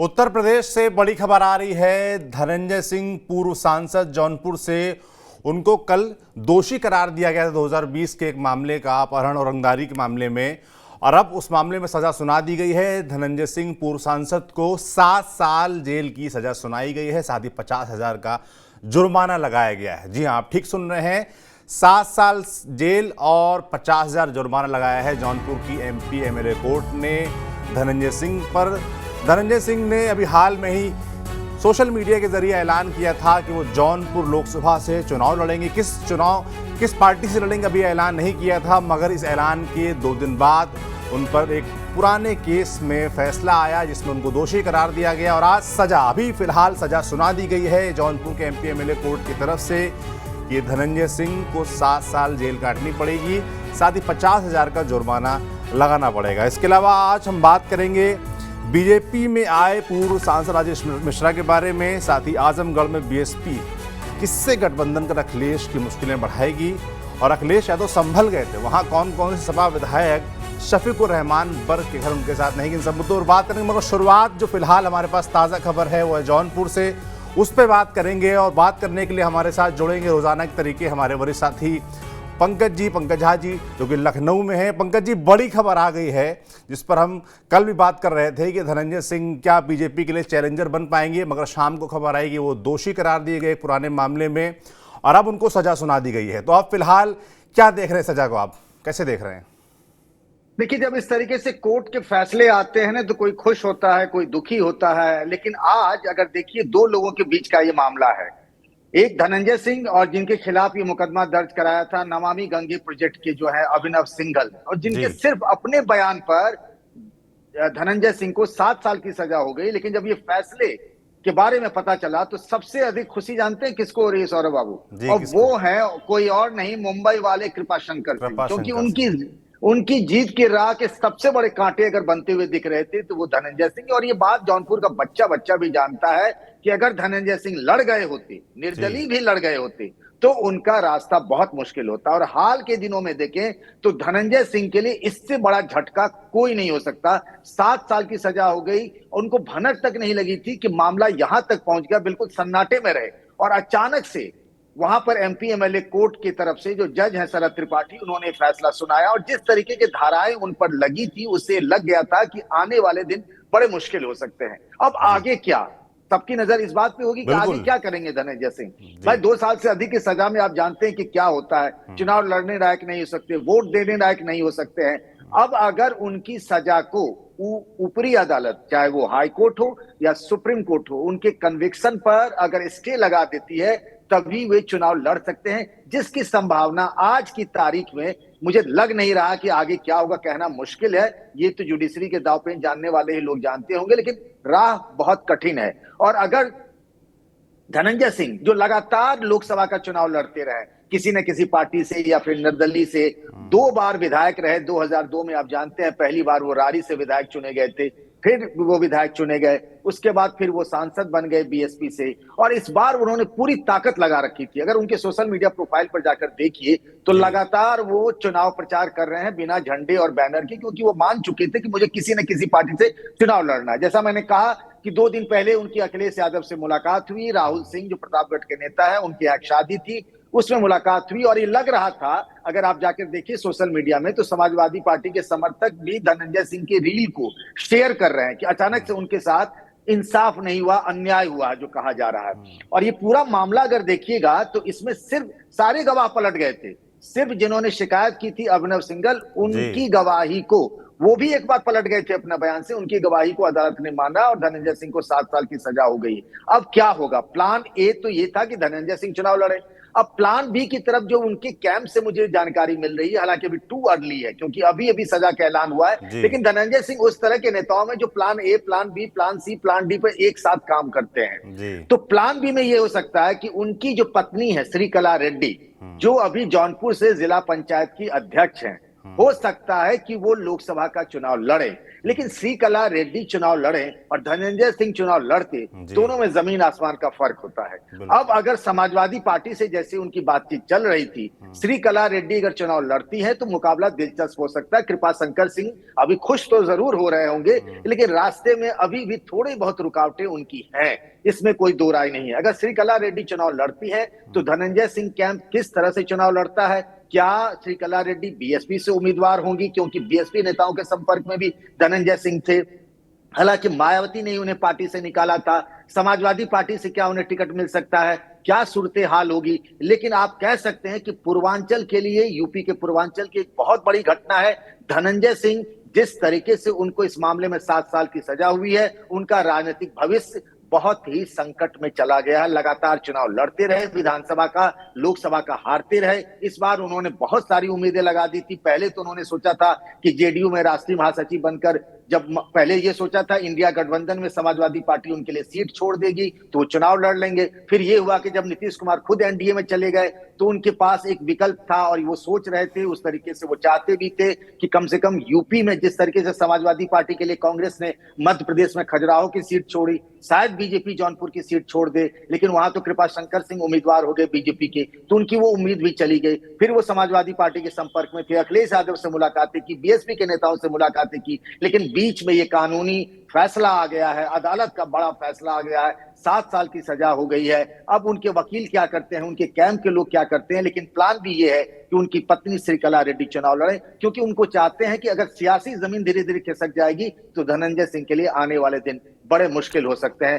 उत्तर प्रदेश से बड़ी खबर आ रही है। धनंजय सिंह पूर्व सांसद जौनपुर से, उनको कल दोषी करार दिया गया था 2020 के एक मामले का, अपहरण और रंगदारी के मामले में, और अब उस मामले में सजा सुना दी गई है। धनंजय सिंह पूर्व सांसद को 7 साल जेल की सजा सुनाई गई है, साथ ही 50,000 का जुर्माना लगाया गया है। जी हाँ, आप ठीक सुन रहे हैं, 7 साल जेल और 50,000 जुर्माना लगाया है जौनपुर की MP MLA कोर्ट ने धनंजय सिंह पर। धनंजय सिंह ने अभी हाल में ही सोशल मीडिया के जरिए ऐलान किया था कि वो जौनपुर लोकसभा से चुनाव लड़ेंगे। किस पार्टी से लड़ेंगे अभी ऐलान नहीं किया था, मगर इस ऐलान के 2 दिन बाद उन पर एक पुराने केस में फैसला आया जिसमें उनको दोषी करार दिया गया और आज अभी फिलहाल सजा सुना दी गई है जौनपुर के MP MLA कोर्ट की तरफ से कि धनंजय सिंह को 7 साल जेल काटनी पड़ेगी, साथ ही 50,000 का जुर्माना लगाना पड़ेगा। इसके अलावा आज हम बात करेंगे बीजेपी में आए पूर्व सांसद राजेश मिश्रा के बारे में, साथ ही आजमगढ़ में BSP किससे गठबंधन कर अखिलेश की मुश्किलें बढ़ाएगी, और अखिलेश यादव संभल गए थे, वहां कौन कौन से सपा विधायक शफीकुर रहमान बर्ग के घर उनके साथ नहीं, इन सब मुद्दों पर बात करेंगे। मगर शुरुआत जो फिलहाल हमारे पास ताज़ा खबर है वो है जौनपुर से, उस पर बात करेंगे। और बात करने के लिए हमारे साथ जुड़ेंगे रोजाना के तरीके हमारे वरिष्ठ साथी पंकज झा जी, जो कि लखनऊ में है। पंकज जी, बड़ी खबर आ गई है जिस पर हम कल भी बात कर रहे थे कि धनंजय सिंह क्या बीजेपी के लिए चैलेंजर बन पाएंगे, मगर शाम को खबर आई कि वो दोषी करार दिए गए पुराने मामले में और अब उनको सजा सुना दी गई है। तो आप फिलहाल क्या देख रहे हैं, सजा को आप कैसे देख रहे हैं? देखिए, जब इस तरीके से कोर्ट के फैसले आते हैं ना तो कोई खुश होता है, कोई दुखी होता है। लेकिन आज अगर देखिए, 2 लोगों के बीच का ये मामला है, एक धनंजय सिंह और जिनके खिलाफ ये मुकदमा दर्ज कराया था नमामि गंगे प्रोजेक्ट के जो है अभिनव सिंघल, और जिनके सिर्फ अपने बयान पर धनंजय सिंह को 7 साल की सजा हो गई। लेकिन जब ये फैसले के बारे में पता चला तो सबसे अधिक खुशी जानते हैं किसको हो रही है, सौरभ बाबू? और वो है कोई और नहीं, मुंबई वाले कृपाशंकर सिंह। क्योंकि उनकी जीत की राह के सबसे बड़े कांटे अगर बनते हुए दिख रहे थे तो वो धनंजय सिंह। और ये बात जौनपुर का बच्चा भी जानता है कि अगर धनंजय सिंह लड़ गए होते, निर्दलीय भी लड़ गए होते, तो उनका रास्ता बहुत मुश्किल होता। और हाल के दिनों में देखें तो धनंजय सिंह के लिए इससे बड़ा झटका कोई नहीं हो सकता। 7 साल की सजा हो गई, उनको भनक तक नहीं लगी थी कि मामला यहां तक पहुंच गया, बिल्कुल सन्नाटे में रहे। और अचानक से वहां पर MP MLA कोर्ट की तरफ से जो जज हैं शरद त्रिपाठी, उन्होंने फैसला सुनाया और जिस तरीके की धाराएं उन पर लगी थी उससे लग गया था कि आने वाले दिन बड़े मुश्किल हो सकते हैं। अब आगे क्या, सबकी नजर इस बात पे होगी कि आगे क्या करेंगे धनंजय सिंह। भाई 2 साल से अधिक की सजा में आप जानते हैं कि क्या होता है, चुनाव लड़ने लायक नहीं हो सकते, वोट देने लायक नहीं हो सकते हैं। अब अगर उनकी सजा को ऊपरी अदालत, चाहे वो हाई कोर्ट हो या सुप्रीम कोर्ट हो, उनके कन्विक्शन पर अगर स्टे लगा देती है तभी वे चुनाव लड़ सकते हैं, जिसकी संभावना आज की तारीख में मुझे लग नहीं रहा कि आगे क्या होगा, कहना मुश्किल है। ये तो जुडिशरी के दांव पे जानने वाले ही लोग जानते होंगे, लेकिन राह बहुत कठिन है। और अगर धनंजय सिंह जो लगातार लोकसभा का चुनाव लड़ते रहे, किसी न किसी पार्टी से या फिर निर्दलीय से, 2 बार विधायक रहे, 2002 में आप जानते हैं पहली बार वो रारी से विधायक चुने गए थे, फिर वो विधायक चुने गए, उसके बाद फिर वो सांसद बन गए BSP से, और इस बार उन्होंने पूरी ताकत लगा रखी थी। अगर उनके सोशल मीडिया प्रोफाइल पर जाकर देखिए तो लगातार वो चुनाव प्रचार कर रहे हैं बिना झंडे और बैनर के, क्योंकि वो मान चुके थे कि मुझे किसी न किसी पार्टी से चुनाव लड़ना है। जैसा मैंने कहा कि 2 दिन पहले उनकी अखिलेश यादव से मुलाकात हुई, राहुल सिंह जो प्रतापगढ़ के नेता है, उनकी एक शादी थी, उसमें मुलाकात हुई। और ये लग रहा था, अगर आप जाकर देखिए सोशल मीडिया में, तो समाजवादी पार्टी के समर्थक भी धनंजय सिंह के रील को शेयर कर रहे हैं कि अचानक से उनके साथ इंसाफ नहीं हुआ, अन्याय हुआ जो कहा जा रहा है। और ये पूरा मामला अगर देखिएगा तो इसमें सिर्फ सारे गवाह पलट गए थे, सिर्फ जिन्होंने शिकायत की थी अभिनव सिंघल, उनकी गवाही को वो भी एक बार पलट गए थे अपना बयान से, उनकी गवाही को अदालत ने माना और धनंजय सिंह को 7 साल की सजा हो गई। अब क्या होगा? प्लान A तो ये था कि धनंजय सिंह चुनाव लड़े। अब प्लान B की तरफ जो उनके कैंप से मुझे जानकारी मिल रही है, हालांकि अभी टू अर्ली है क्योंकि अभी सजा का ऐलान हुआ है, लेकिन धनंजय सिंह उस तरह के नेताओं में जो plan A, plan B, plan C, plan D पर एक साथ काम करते हैं। तो प्लान B में ये हो सकता है कि उनकी जो पत्नी है श्रीकला रेड्डी, जो अभी जौनपुर से जिला पंचायत की अध्यक्ष हैं, हो सकता है कि वो लोकसभा का चुनाव लड़े। लेकिन श्रीकला रेड्डी चुनाव लड़े और धनंजय सिंह चुनाव लड़ते, दोनों में जमीन आसमान का फर्क होता है। अब अगर समाजवादी पार्टी से जैसे उनकी बातचीत चल रही थी, श्रीकला रेड्डी अगर चुनाव लड़ती है तो मुकाबला दिलचस्प हो सकता है। कृपाशंकर सिंह अभी खुश तो जरूर हो रहे होंगे, लेकिन रास्ते में अभी भी थोड़ी बहुत रुकावटें उनकी हैं, इसमें कोई दो राय नहीं है। अगर श्रीकला रेड्डी चुनाव लड़ती है तो धनंजय सिंह कैंप किस तरह से चुनाव लड़ता है, क्या श्रीकला रेड्डी बीएसपी से उम्मीदवार होंगी, क्योंकि बीएसपी नेताओं के संपर्क में भी धनंजय सिंह थे। हालांकि मायावती ने उन्हें पार्टी से निकाला था, समाजवादी पार्टी से क्या उन्हें टिकट मिल सकता है, क्या सूरत हाल होगी। लेकिन आप कह सकते हैं कि पूर्वांचल के लिए, यूपी के पूर्वांचल की एक बहुत बड़ी घटना है। धनंजय सिंह जिस तरीके से उनको इस मामले में 7 साल की सजा हुई है, उनका राजनीतिक भविष्य बहुत ही संकट में चला गया है। लगातार चुनाव लड़ते रहे, विधानसभा का, लोकसभा का हारते रहे। इस बार उन्होंने बहुत सारी उम्मीदें लगा दी थी। पहले तो उन्होंने सोचा था कि जेडीयू में राष्ट्रीय महासचिव बनकर, जब पहले ये सोचा था इंडिया गठबंधन में समाजवादी पार्टी उनके लिए सीट छोड़ देगी तो वो चुनाव लड़ लेंगे। फिर ये हुआ कि जब नीतीश कुमार खुद एनडीए में चले गए तो उनके पास एक विकल्प था और वो सोच रहे थे, उस तरीके से वो चाहते भी थे कि कम से कम यूपी में जिस तरीके से समाजवादी पार्टी के लिए कांग्रेस ने मध्य प्रदेश में खजुराहो की सीट छोड़ी, शायद बीजेपी जौनपुर की सीट छोड़ दे, लेकिन वहां तो कृपाशंकर सिंह उम्मीदवार हो गए बीजेपी के, तो उनकी वो उम्मीद भी चली गई। फिर वो समाजवादी पार्टी के संपर्क में थे, अखिलेश यादव से मुलाकातें की, बीएसपी के नेताओं से मुलाकातें की, लेकिन बीच में ये कानूनी फैसला आ गया है, अदालत का बड़ा फैसला आ गया है, 7 साल की सजा हो गई है। अब उनके वकील क्या करते हैं, उनके कैंप के लोग क्या करते हैं, लेकिन प्लान भी ये है कि उनकी पत्नी श्रीकला रेड्डी चुनाव लड़े, क्योंकि उनको चाहते हैं कि अगर सियासी जमीन धीरे धीरे खिसक जाएगी तो धनंजय सिंह के लिए आने वाले दिन बड़े मुश्किल हो सकते हैं।